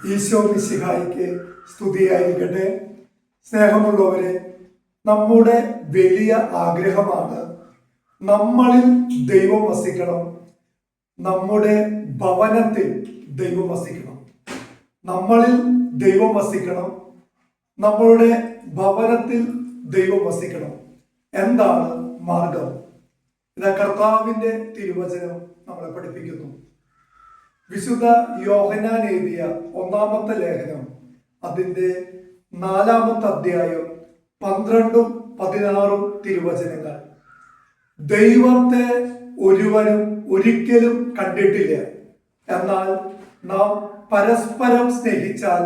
ഈശോ മിശിഹായിക്ക് സ്തുതിയായിരിക്കട്ടെ. സ്നേഹമുള്ളവരെ, നമ്മുടെ വലിയ ആഗ്രഹമാണ് നമ്മളിൽ ദൈവം വസിക്കണം, നമ്മുടെ ഭവനത്തിൽ ദൈവം വസിക്കണം. നമ്മളിൽ ദൈവം വസിക്കണം, നമ്മളുടെ ഭവനത്തിൽ ദൈവം വസിക്കണം. എന്താണ് മാർഗം? ഇത് കർത്താവിന്റെ തിരുവചനം നമ്മളെ പഠിപ്പിക്കുന്നു. വിശുദ്ധ യോഹന്നാൻ എഴുതിയ 1-ാമത്തെ ലേഖനം, അതിന്റെ 4-ാമത്തെ അധ്യായം 12-16 തിരുവചനങ്ങൾ. ദൈവത്തെ ഒരുവനും ഒരിക്കലും കണ്ടിട്ടില്ല, എന്നാൽ നാം പരസ്പരം സ്നേഹിച്ചാൽ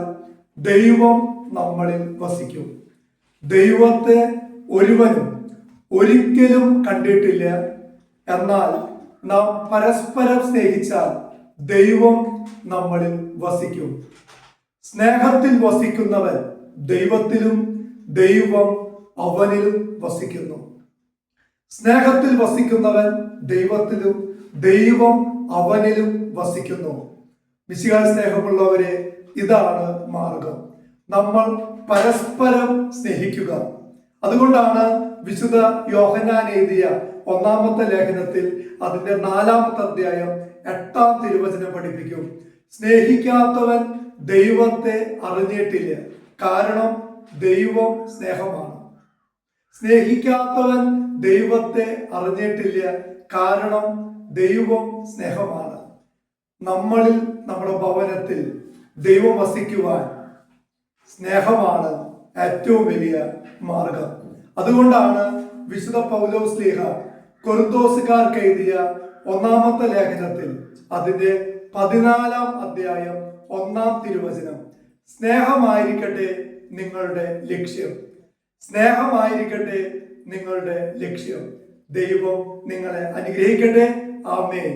ദൈവം നമ്മളിൽ വസിക്കും. ദൈവത്തെ ഒരുവനും ഒരിക്കലും കണ്ടിട്ടില്ല, എന്നാൽ നാം പരസ്പരം സ്നേഹിച്ചാൽ ദൈവം നമ്മളിൽ വസിക്കും. സ്നേഹത്തിൽ വസിക്കുന്നവൻ ദൈവത്തിലും ദൈവം അവനിലും വസിക്കുന്നു. സ്നേഹത്തിൽ വസിക്കുന്നവൻ ദൈവത്തിലും ദൈവം അവനിലും വസിക്കുന്നു. മിശിഹാ സ്നേഹമുള്ളവരെ, ഇതാണ് മാർഗം. നമ്മൾ പരസ്പരം സ്നേഹിക്കുക. അതുകൊണ്ടാണ് വിശുദ്ധ യോഹന്നാൻ എഴുതിയ 1-ാമത്തെ ലേഖനത്തിൽ അതിന്റെ 4-ാമത്തെ അധ്യായം 8-ാം തിരുവചനം പഠിപ്പിക്കും. സ്നേഹിക്കാത്തവൻ ദൈവത്തെ അറിഞ്ഞിട്ടില്ല, കാരണം ദൈവം സ്നേഹമാണ്. സ്നേഹിക്കാത്തവൻ ദൈവത്തെ അറിഞ്ഞിട്ടില്ല, കാരണം ദൈവം സ്നേഹമാണ്. നമ്മളിൽ, നമ്മുടെ ഭവനത്തിൽ ദൈവം വസിക്കുവാൻ സ്നേഹമാണ് ഏറ്റവും വലിയ മാർഗം. അതുകൊണ്ടാണ് വിശുദ്ധ പൗലോസ് ശ്ലീഹ കൊരിന്തോസുകാർക്ക് എഴുതിയ 1-ാമത്തെ ലേഖനത്തിൽ അതിന്റെ 14-ാം അധ്യായം 1-ാം തിരുവചനം, സ്നേഹമായിരിക്കട്ടെ നിങ്ങളുടെ ലക്ഷ്യം, സ്നേഹമായിരിക്കട്ടെ നിങ്ങളുടെ ലക്ഷ്യം. ദൈവം നിങ്ങളെ അനുഗ്രഹിക്കട്ടെ. ആമേൻ.